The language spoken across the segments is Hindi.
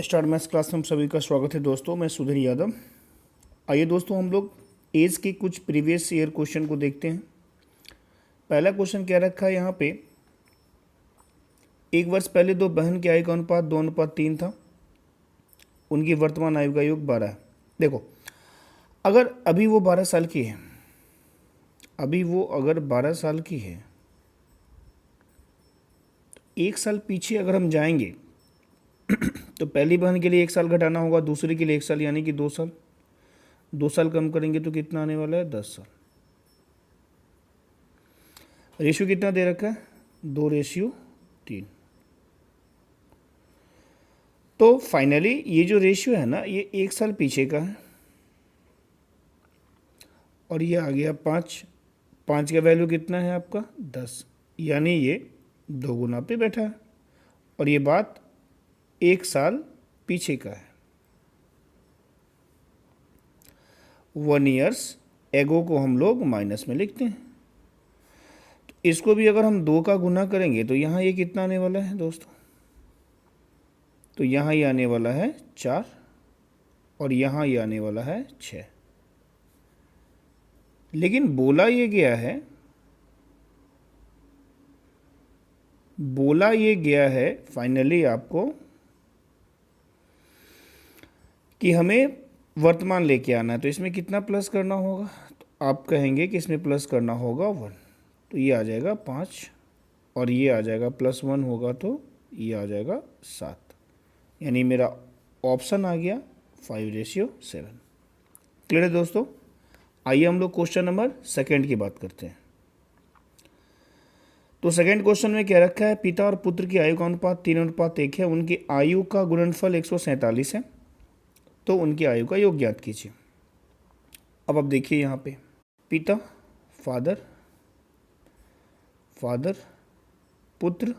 स्टार्ट मैथ्स क्लास में सभी का स्वागत है दोस्तों। मैं सुधीर यादव। आइए दोस्तों हम लोग एज के कुछ प्रीवियस ईयर क्वेश्चन को देखते हैं। पहला क्वेश्चन क्या रखा है यहाँ पे, एक वर्ष पहले दो बहन की आयु का अनुपात 2:3 था। उनकी वर्तमान आयु का योग 12 है। देखो, अगर अभी वो 12 साल की है, अगर 12 साल की है, तो एक साल पीछे अगर हम जाएंगे तो पहली बहन के लिए 1 साल घटाना होगा, दूसरी के लिए 1 साल, यानी कि 2 साल। 2 साल कम करेंगे तो कितना आने वाला है, 10 साल। रेशियो कितना दे रखा है, 2:3। तो फाइनली ये जो रेशियो है ना, ये 1 साल पीछे का है और ये आ गया 5। 5 का वैल्यू कितना है आपका, 10, यानी ये 2 गुना पे बैठा है और ये बात 1 साल पीछे का है। 1 ईयर्स एगो को हम लोग माइनस में लिखते हैं। तो इसको भी अगर हम 2 का गुना करेंगे तो यहाँ ये कितना आने वाला है दोस्तों, तो यहाँ ये आने वाला है 4 और यहाँ ये आने वाला है 6। लेकिन बोला ये गया है फाइनली आपको कि हमें वर्तमान लेके आना है। तो इसमें कितना प्लस करना होगा, तो आप कहेंगे कि इसमें प्लस करना होगा 1, तो ये आ जाएगा 5 और ये आ जाएगा +1 होगा तो ये आ जाएगा 7, यानी मेरा ऑप्शन आ गया 5:7। क्लियर है दोस्तों। आइए हम लोग क्वेश्चन नंबर 2 की बात करते हैं। तो सेकंड क्वेश्चन में क्या रखा है, पिता और पुत्र की आयु का अनुपात 3:1 है। उनकी आयु का गुणनफल 147 है, तो उनकी आयु का योग ज्ञात कीजिए। अब आप देखिए यहाँ पे पिता फादर पुत्र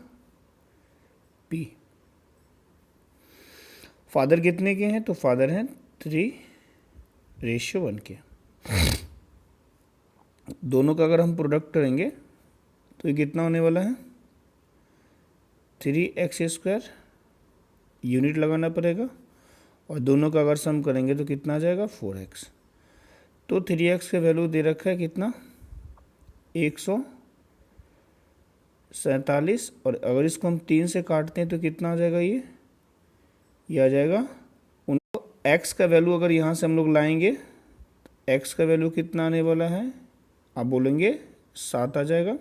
पी। फादर कितने के हैं, तो फादर हैं 3:1 के। दोनों का अगर हम प्रोडक्ट करेंगे तो ये कितना होने वाला है, 3x², यूनिट लगाना पड़ेगा, और दोनों का अगर सम करेंगे तो कितना आ जाएगा, 4x। तो 3x का वैल्यू दे रखा है कितना, 147, और अगर इसको हम 3 से काटते हैं तो कितना आ जाएगा, ये आ जाएगा उनको x का वैल्यू अगर यहाँ से हम लोग लाएंगे तो x का वैल्यू कितना आने वाला है, आप बोलेंगे 7 आ जाएगा,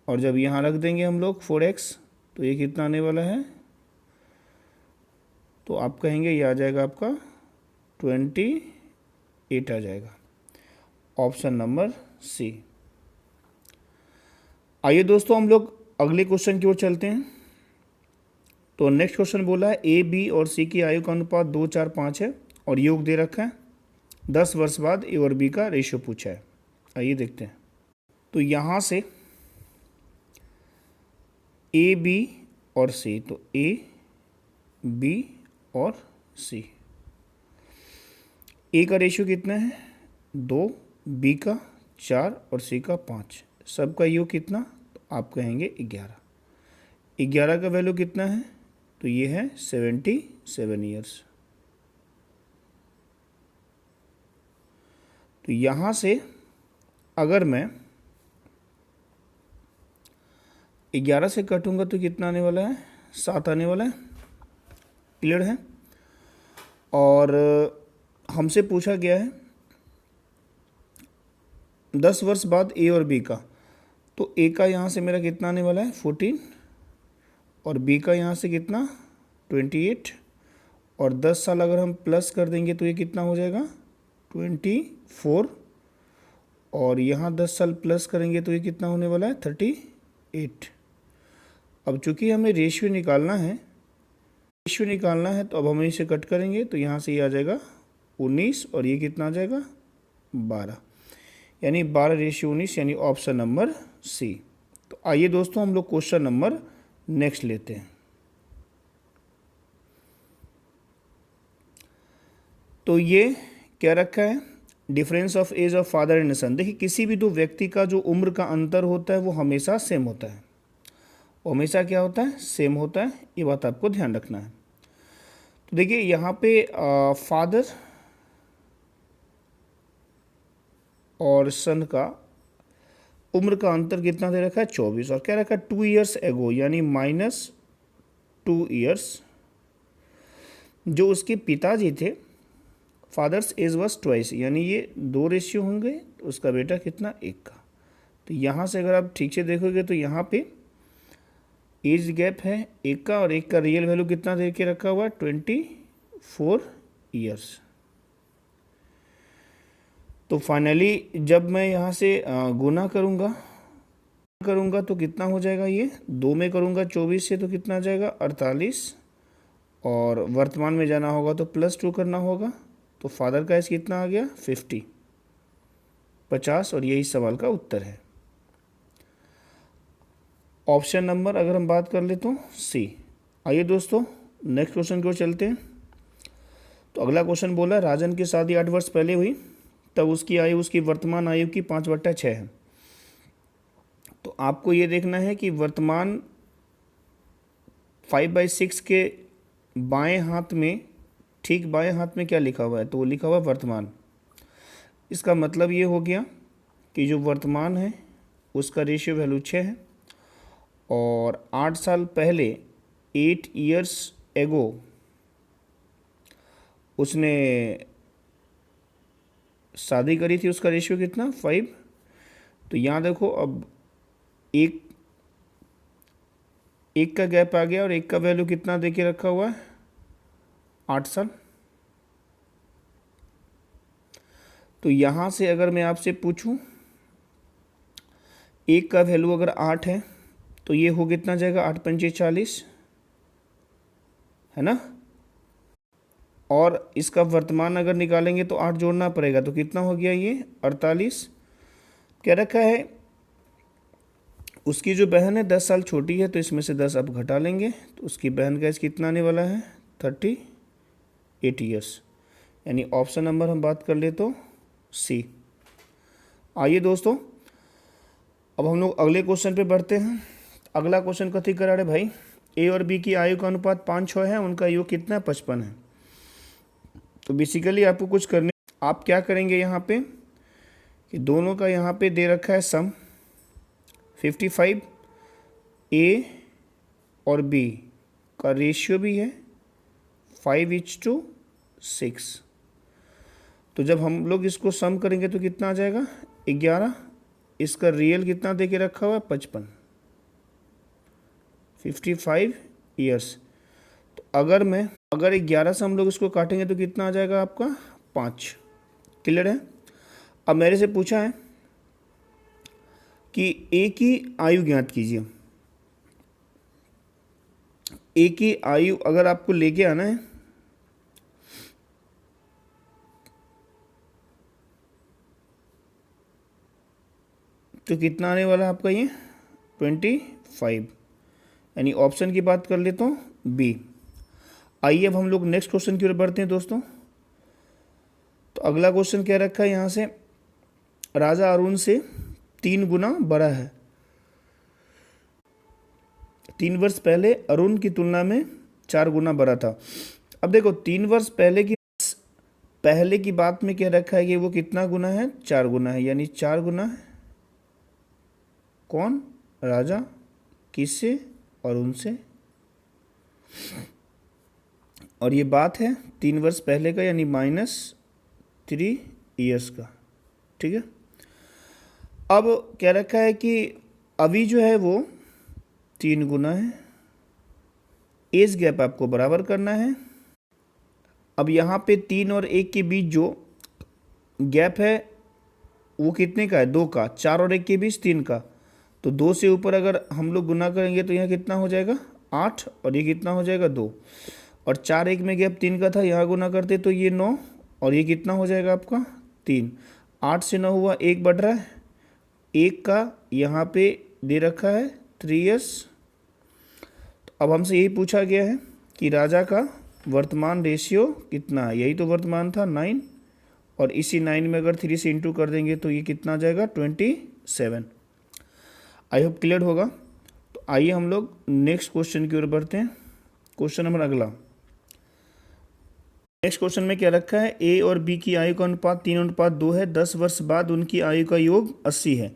और जब यहाँ रख देंगे हम लोग 4x तो ये कितना आने वाला है, तो आप कहेंगे ये आ जाएगा आपका 28 आ जाएगा, ऑप्शन नंबर सी। आइए दोस्तों हम लोग अगले क्वेश्चन की ओर चलते हैं। तो नेक्स्ट क्वेश्चन बोला है ए बी और सी की आयु का अनुपात 2, 4, 5 है और योग दे रखा है। 10 वर्ष बाद ए और बी का रेशियो पूछा है। आइए देखते हैं। तो यहाँ से ए बी और सी, तो ए बी और सी, ए का रेशियो कितना है 2, बी का 4 और सी का 5। सबका योग कितना, तो आप कहेंगे 11। 11 का वैल्यू कितना है, तो ये है 77 ईयर्स। तो यहाँ से अगर मैं 11 से काटूंगा तो कितना आने वाला है, 7 आने वाला है। क्लियर है। और हमसे पूछा गया है 10 वर्ष बाद ए और बी का, तो ए का यहाँ से मेरा कितना आने वाला है 14, और बी का यहाँ से कितना 28, और 10 साल अगर हम प्लस कर देंगे तो ये कितना हो जाएगा 24, और यहाँ 10 साल प्लस करेंगे तो ये कितना होने वाला है 38। अब चूंकि हमें रेशियो निकालना है तो अब हम इसे कट करेंगे तो यहाँ से ये आ जाएगा 19, और ये कितना आ जाएगा 12, यानी 12:19, यानी ऑप्शन नंबर सी। तो आइए दोस्तों हम लोग क्वेश्चन नंबर नेक्स्ट लेते हैं। तो ये क्या रखा है, difference of age of father and son. देखिए किसी भी दो व्यक्ति का जो उम्र का अंतर होता है वो हमेशा सेम होता है, हमेशा क्या होता है, सेम होता है। ये बात आपको ध्यान रखना है। तो देखिए यहाँ पे फादर और सन का उम्र का अंतर कितना दे रखा है 24 और क्या रखा है 2 ईयर्स एगो यानी -2 ईयर्स। जो उसके पिताजी थे फादर्स एज वॉज ट्वाइस यानी ये 2 रेशियो होंगे तो उसका बेटा कितना 1 का। तो यहाँ से अगर आप ठीक से देखोगे तो यहाँ पे एज गैप है 1 का और 1 का रियल वैल्यू कितना दे के रखा हुआ है 24 ईयर्स। तो फाइनली जब मैं यहाँ से गुना करूँगा तो कितना हो जाएगा, ये 2 में करूँगा 24 से तो कितना आ जाएगा 48 और वर्तमान में जाना होगा तो +2 करना होगा। तो फादर का एज कितना आ गया 50 और यही सवाल का उत्तर है। ऑप्शन नंबर अगर हम बात कर ले तो सी। आइए दोस्तों नेक्स्ट क्वेश्चन की ओर चलते हैं। तो अगला क्वेश्चन बोला राजन की शादी 8 वर्ष पहले हुई तब उसकी आयु उसकी वर्तमान आयु की 5/6 है। तो आपको ये देखना है कि वर्तमान 5/6 के बाएं हाथ में, ठीक बाएं हाथ में क्या लिखा हुआ है, तो वो लिखा हुआ है वर्तमान। इसका मतलब ये हो गया कि जो वर्तमान है उसका रेशियो वैल्यू 6 है और 8 साल पहले 8 ईयर्स एगो उसने शादी करी थी, उसका रेशियो कितना 5। तो यहाँ देखो अब एक का गैप आ गया और 1 का वैल्यू कितना दे के रखा हुआ है 8 साल। तो यहाँ से अगर मैं आपसे पूछूं 1 का वैल्यू अगर 8 है तो ये हो कितना जाएगा 8 पंचे 40 है ना, और इसका वर्तमान अगर निकालेंगे तो 8 जोड़ना पड़ेगा तो कितना हो गया ये 48। क्या रखा है उसकी जो बहन है 10 साल छोटी है तो इसमें से 10 अब घटा लेंगे तो उसकी बहन का एज कितना आने वाला है 38 ईयर्स, यानी ऑप्शन नंबर हम बात कर ले तो सी। आइए दोस्तों अब हम लोग अगले क्वेश्चन पे बढ़ते हैं। अगला क्वेश्चन कथी करा रहे भाई, ए और बी की आयु का अनुपात 5-6 है, उनका योग कितना है 55 है। तो बेसिकली आपको कुछ करने, आप क्या करेंगे यहाँ पे कि दोनों का यहाँ पे दे रखा है सम 55, ए और बी का रेशियो भी है 5:6। तो जब हम लोग इसको सम करेंगे तो कितना आ जाएगा 11। इसका रियल कितना दे के रखा हुआ है 55, 55 ईयर्स। तो अगर 11 से हम लोग इसको काटेंगे तो कितना आ जाएगा आपका 5। क्लियर है। अब मेरे से पूछा है कि ए की आयु ज्ञात कीजिए। ए की आयु अगर आपको लेके आना है तो कितना आने वाला है आपका ये 25, यानी ऑप्शन की बात कर लेता हूँ बी। आइए अब हम लोग नेक्स्ट क्वेश्चन की ओर बढ़ते हैं दोस्तों। तो अगला क्वेश्चन क्या रखा है यहाँ से, राजा अरुण से 3 गुना बड़ा है। 3 वर्ष पहले अरुण की तुलना में 4 गुना बड़ा था। अब देखो 3 वर्ष पहले की बात में क्या रखा है कि वो कितना गुना है 4 गुना है, यानी 4 गुना है कौन राजा किससे अरुण से। और ये बात है 3 वर्ष पहले का यानी -3 ईयर्स का। ठीक है। अब क्या रखा है कि अभी जो है वो 3 गुना है, एज गैप आपको बराबर करना है। अब यहाँ पे 3 और 1 के बीच जो गैप है वो कितने का है 2 का, 4 और 1 के बीच 3 का। तो 2 से ऊपर अगर हम लोग गुना करेंगे तो यहाँ कितना हो जाएगा 8 और ये कितना हो जाएगा 2, और 4 1 में गैप 3 का था, यहाँ गुना करते तो ये 9 और ये कितना हो जाएगा आपका 3। 8 से 9 हुआ, 1 बढ़ रहा है, 1 का यहाँ पे दे रखा है 3 ईयर्स। तो अब हमसे यही पूछा गया है कि राजा का वर्तमान रेशियो कितना है, यही तो वर्तमान था 9, और इसी 9 में अगर 3 से इंटू कर देंगे तो ये कितना आ जाएगा 27। आई होप क्लियर होगा। तो आइए हम लोग नेक्स्ट क्वेश्चन की ओर बढ़ते हैं। क्वेश्चन नंबर अगला, नेक्स्ट क्वेश्चन में क्या रखा है, ए और बी की आयु का अनुपात 3:2 है, 10 वर्ष बाद उनकी आयु का योग 80 है।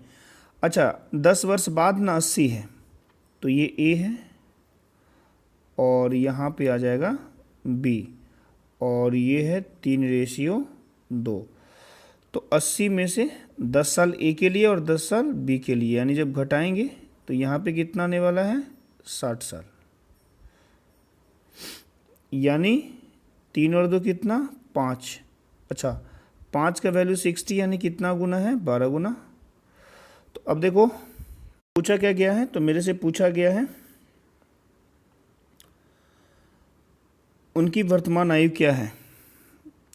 अच्छा, 10 वर्ष बाद ना 80 है, तो ये ए है और यहाँ पे आ जाएगा बी, और ये है 3:2। तो 80 में से 10 साल ए के लिए और 10 साल बी के लिए, यानी जब घटाएंगे तो यहाँ पे कितना आने वाला है, 60 साल। यानी 3 और 2 कितना, 5। अच्छा, 5 का वैल्यू 60 यानी कितना गुना है, 12 गुना। तो अब देखो पूछा क्या गया है, तो मेरे से पूछा गया है उनकी वर्तमान आयु क्या है।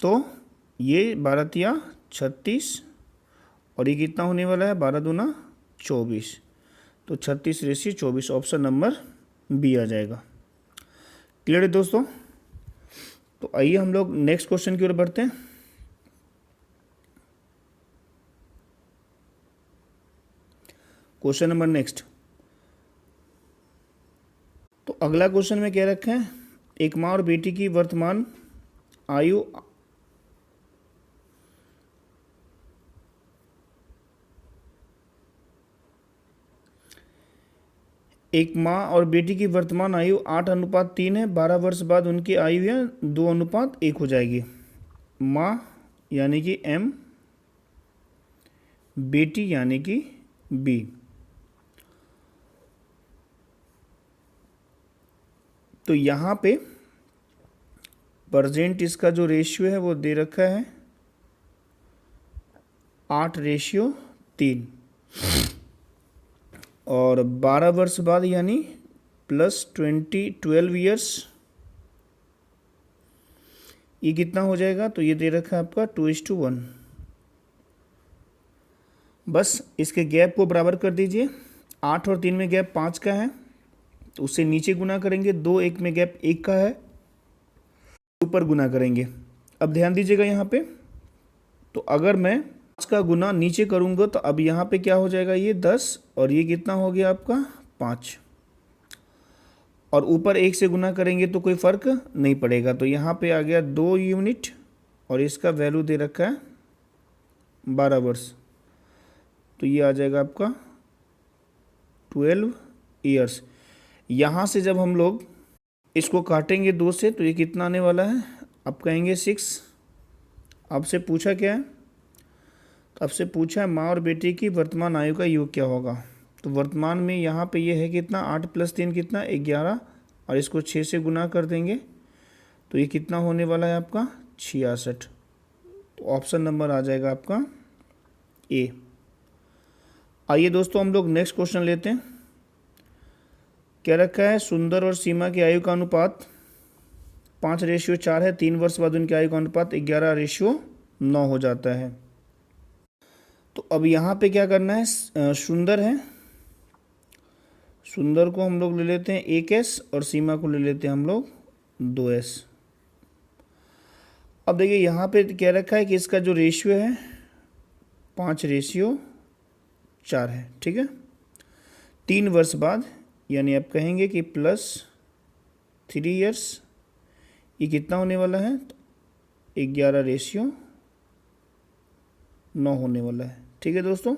तो ये 12 36 और ये कितना होने वाला है, 12 दूना 24। तो 36:24, ऑप्शन नंबर बी आ जाएगा। क्लियर है दोस्तों। तो आइए हम लोग नेक्स्ट क्वेश्चन की ओर बढ़ते हैं। Question number next. तो अगला क्वेश्चन में क्या रखा है, एक माँ और बेटी की वर्तमान आयु एक माँ और बेटी की वर्तमान आयु 8:3 है। 12 वर्ष बाद उनकी आयु है 2:1 हो जाएगी। माँ यानी कि एम, बेटी यानी कि बी। तो यहाँ पे प्रेजेंट इसका जो रेशियो है वो दे रखा है 8:3, और 12 वर्ष बाद यानी +12 ईयर्स, ये कितना हो जाएगा, तो ये दे रखा है आपका 2:1। बस इसके गैप को बराबर कर दीजिए। 8 और 3 में गैप 5 का है, तो उससे नीचे गुना करेंगे। 2 1 में गैप 1 का है, ऊपर गुना करेंगे। अब ध्यान दीजिएगा यहाँ पे, तो अगर मैं 5 का गुना नीचे करूँगा तो अब यहाँ पे क्या हो जाएगा, ये 10 और ये कितना हो गया आपका 5, और ऊपर 1 से गुना करेंगे तो कोई फ़र्क नहीं पड़ेगा। तो यहाँ पे आ गया 2 यूनिट और इसका वैल्यू दे रखा है 12 वर्ष, तो ये आ जाएगा आपका 12 ईयर्स। यहाँ से जब हम लोग इसको काटेंगे 2 से तो ये कितना आने वाला है, आप कहेंगे 6। आपसे पूछा क्या है, तो आपसे पूछा है माँ और बेटी की वर्तमान आयु का योग क्या होगा। तो वर्तमान में यहाँ पे ये है कितना, 8 + 3 कितना 11, और इसको 6 से गुना कर देंगे तो ये कितना होने वाला है आपका 66। तो ऑप्शन नंबर आ जाएगा आपका ए। आइए दोस्तों हम लोग नेक्स्ट क्वेश्चन लेते हैं। क्या रखा है, सुंदर और सीमा की आयु का अनुपात 5:4 है। 3 वर्ष बाद उनकी आयु का अनुपात 11:9 हो जाता है। तो अब यहाँ पे क्या करना है, सुंदर है, सुंदर को हम लोग ले लेते हैं 1s और सीमा को ले लेते हैं हम लोग 2s। अब देखिए यहाँ पे क्या रखा है कि इसका जो रेशियो है 5:4 है, ठीक है। 3 वर्ष बाद यानी आप कहेंगे कि +3 ईयर्स, ये कितना होने वाला है, 11:9 होने वाला है, ठीक है दोस्तों।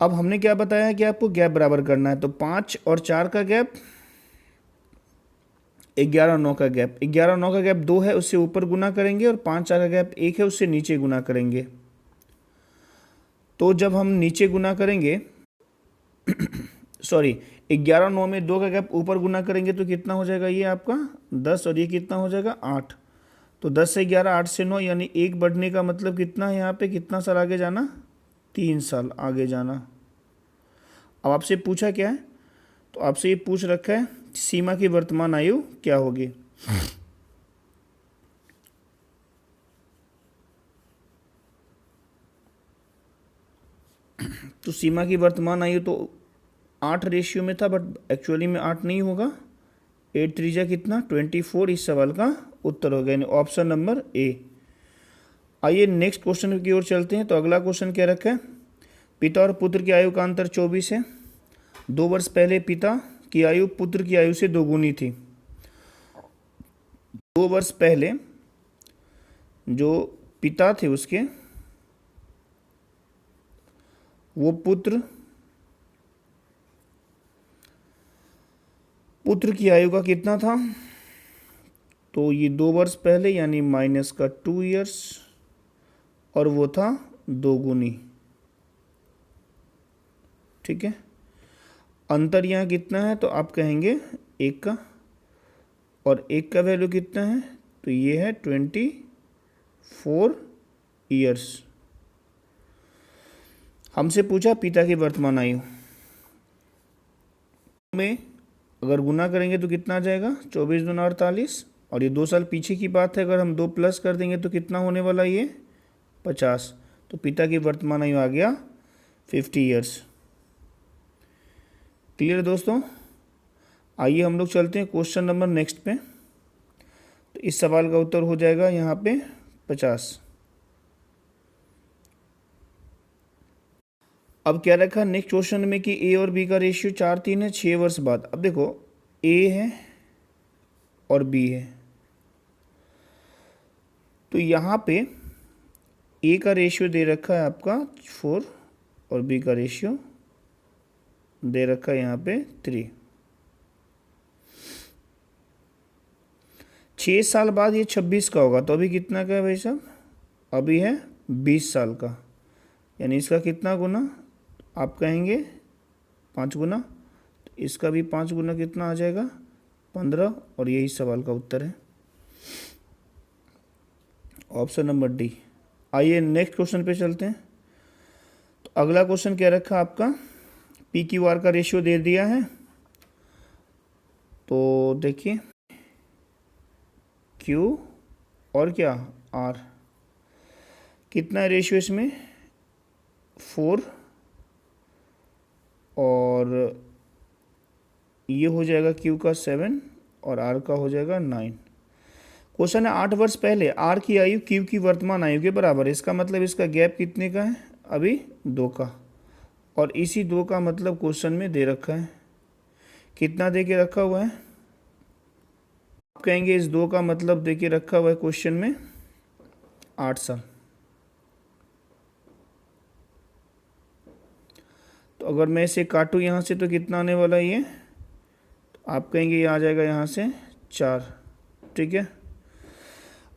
अब हमने क्या बताया कि आपको गैप बराबर करना है, तो 5 और 4 का गैप, 11:9 का गैप, 11:9 का गैप 2 है, उससे ऊपर गुना करेंगे, और 5 4 का गैप 1 है, उससे नीचे गुना करेंगे। तो जब हम नीचे गुना करेंगे सॉरी 11:9 में 2 का गैप ऊपर गुना करेंगे तो कितना हो जाएगा, ये आपका 10, और ये कितना हो जाएगा 8। तो 10 से 11, 8 से 9, यानी 1 बढ़ने का मतलब कितना है, यहाँ पे कितना साल आगे जाना, 3 साल आगे जाना। अब आपसे पूछा क्या है, तो आपसे ये पूछ रखा है सीमा की वर्तमान आयु क्या होगी। तो सीमा की वर्तमान आयु तो 8 रेशियो में था, बट एक्चुअली में 8 नहीं होगा। 8 3 कितना 24, इस सवाल का उत्तर हो गया, यानी ऑप्शन नंबर ए। आइए नेक्स्ट क्वेश्चन की ओर चलते हैं। तो अगला क्वेश्चन क्या रखा है, पिता और पुत्र की आयु का अंतर 24 है। 2 वर्ष पहले पिता की आयु पुत्र की आयु से 2 गुनी थी। 2 वर्ष पहले जो पिता थे उसके, वो पुत्र की आयु का कितना था, तो ये 2 वर्ष पहले यानी माइनस का 2 ईयर्स, और वो था 2 गुनी। ठीक है, अंतर यहाँ कितना है, तो आप कहेंगे 1 का, और 1 का वैल्यू कितना है, तो ये है 24 ईयर्स। हमसे पूछा पिता की वर्तमान आयु में अगर गुना करेंगे तो कितना आ जाएगा, 24 दूना 48, और ये 2 साल पीछे की बात है, अगर हम 2 प्लस कर देंगे तो कितना होने वाला ये 50। तो पिता की वर्तमान आयु आ गया 50 ईयर्स। क्लियर दोस्तों। आइए हम लोग चलते हैं क्वेश्चन नंबर नेक्स्ट पे। तो इस सवाल का उत्तर हो जाएगा यहाँ पे 50। अब क्या रखा नेक्स्ट क्वेश्चन में कि ए और बी का रेशियो 4:3 है 6 वर्ष बाद। अब देखो ए है और बी है, तो यहाँ पे ए का रेशियो दे रखा है आपका 4 और बी का रेशियो दे रखा है यहाँ पे 3। 6 साल बाद ये 26 का होगा, तो अभी कितना का है भाई साहब, अभी है 20 साल का, यानी इसका कितना गुना, आप कहेंगे 5 गुना, तो इसका भी 5 गुना कितना आ जाएगा 15, और यही सवाल का उत्तर है, ऑप्शन नंबर डी। आइए नेक्स्ट क्वेश्चन पे चलते हैं। तो अगला क्वेश्चन क्या रखा आपका, पी क्यू आर का रेशियो दे दिया है। तो देखिए क्यू और क्या आर, कितना रेशियो इसमें 4, और ये हो जाएगा क्यू का 7 और आर का हो जाएगा 9। क्वेश्चन है 8 वर्ष पहले आर की आयु क्यू की वर्तमान आयु के बराबर है। इसका मतलब इसका गैप कितने का है, अभी 2 का, और इसी 2 का मतलब क्वेश्चन में दे रखा है, कितना दे के रखा हुआ है, आप कहेंगे इस 2 का मतलब दे के रखा हुआ है क्वेश्चन में 8 साल। तो अगर मैं इसे काटूँ यहाँ से तो कितना आने वाला है ये, तो आप कहेंगे ये आ जाएगा यहाँ से 4। ठीक है,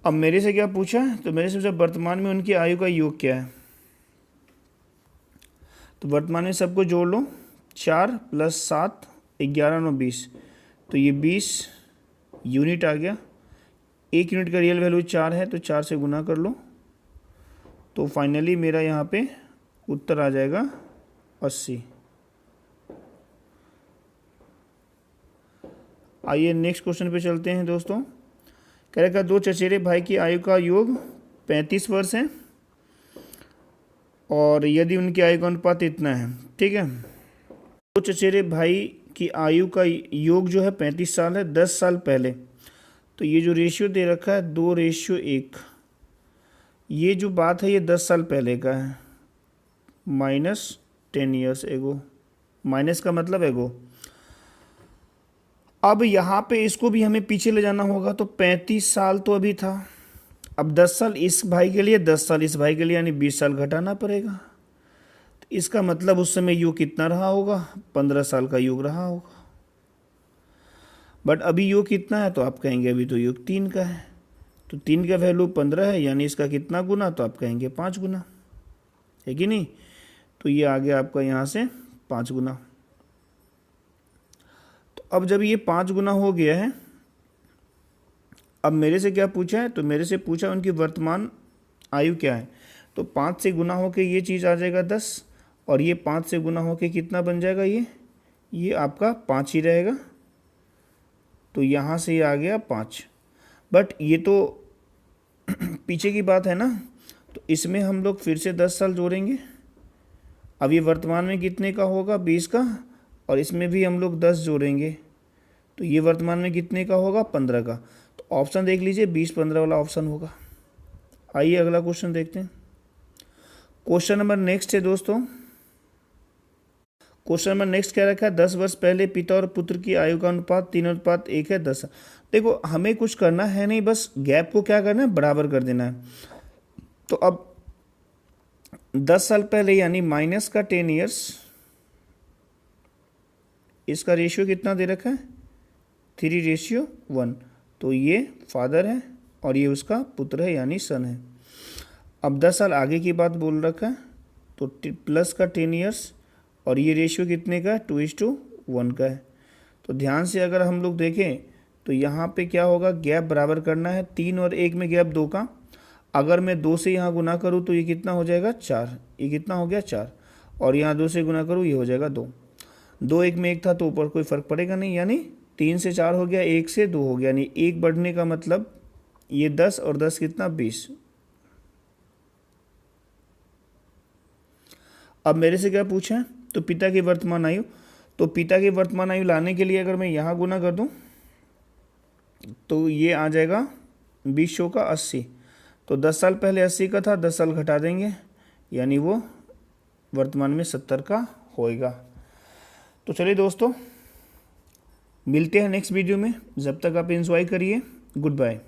अब मेरे से क्या पूछा है, तो मेरे से पूछा वर्तमान में उनकी आयु का योग क्या है। तो वर्तमान में सबको जोड़ लो, 4 + 7 11 9 20, तो ये 20 यूनिट आ गया। 1 यूनिट का रियल वैल्यू 4 है, तो 4 से गुना कर लो, तो फाइनली मेरा यहाँ पे उत्तर आ जाएगा 80। आइए नेक्स्ट क्वेश्चन पे चलते हैं दोस्तों। कह रखा 2 चचेरे भाई की आयु का योग 35 वर्ष है, और यदि उनकी आयु का अनुपात इतना है। ठीक है, 2 चचेरे भाई की आयु का योग जो है 35 साल है 10 साल पहले, तो ये जो रेशियो दे रखा है 2:1, ये जो बात है ये 10 साल पहले का है, -10 ईयर्स एगो, माइनस का मतलब एगो। अब यहाँ पे इसको भी हमें पीछे ले जाना होगा, तो 35 साल तो अभी था, अब 10 साल इस भाई के लिए 10 साल इस भाई के लिए, यानी 20 साल घटाना पड़ेगा। तो इसका मतलब उस समय योग कितना रहा होगा, 15 साल का योग रहा होगा। बट अभी योग कितना है, तो आप कहेंगे अभी तो योग 3 का है, तो 3 का वैल्यू 15 है, यानी इसका कितना गुना, तो आप कहेंगे 5 गुना, है कि नहीं। तो ये आ गया आपका यहाँ से 5 गुना। तो अब जब ये 5 गुना हो गया है, अब मेरे से क्या पूछा है, तो मेरे से पूछा उनकी वर्तमान आयु क्या है। तो 5 से गुना होके ये चीज़ आ जाएगा 10, और ये 5 से गुना होके कितना बन जाएगा, ये आपका 5 ही रहेगा, तो यहाँ से ये आ गया 5। बट ये तो पीछे की बात है ना, तो इसमें हम लोग फिर से 10 साल जोड़ेंगे। अब ये वर्तमान में कितने का होगा, 20 का, और इसमें भी हम लोग 10 जोड़ेंगे, तो ये वर्तमान में कितने का होगा, 15 का। तो ऑप्शन देख लीजिए 20-15 वाला ऑप्शन होगा। आइए अगला क्वेश्चन देखते हैं। क्वेश्चन नंबर नेक्स्ट है दोस्तों। क्वेश्चन नंबर नेक्स्ट क्या रखा है, 10 वर्ष पहले पिता और पुत्र की आयु का अनुपात 3:1 है 10। देखो हमें कुछ करना है नहीं, बस गैप को क्या करना है, बराबर कर देना है। तो अब 10 साल पहले यानी माइनस का 10 ईयर्स, इसका रेशियो कितना दे रखा है 3:1। तो ये फादर है और ये उसका पुत्र है यानी सन है। अब 10 साल आगे की बात बोल रखा है, तो प्लस का 10 ईयर्स और ये रेशियो कितने का है 2:1 का है। तो ध्यान से अगर हम लोग देखें तो यहाँ पे क्या होगा, गैप बराबर करना है, 3 और 1 में गैप 2 का। अगर मैं 2 से यहाँ गुना करूँ तो ये कितना हो जाएगा 4, ये कितना हो गया 4, और यहाँ 2 से गुना करूँ ये हो जाएगा 2। 2 1 में 1 था तो ऊपर कोई फ़र्क पड़ेगा नहीं, यानी 3 से 4 हो गया, 1 से 2 हो गया, यानी 1 बढ़ने का मतलब ये 10 और 10 कितना 20। अब मेरे से क्या पूछा है, तो पिता की वर्तमान आयु। तो पिता की वर्तमान आयु लाने के लिए अगर मैं यहाँ गुना कर दूँ तो ये आ जाएगा 20 का 80। तो 10 साल पहले 80 का था, 10 साल घटा देंगे यानी वो वर्तमान में 70 का होएगा। तो चलिए दोस्तों, मिलते हैं नेक्स्ट वीडियो में, जब तक आप एंजॉय करिए, गुड बाय।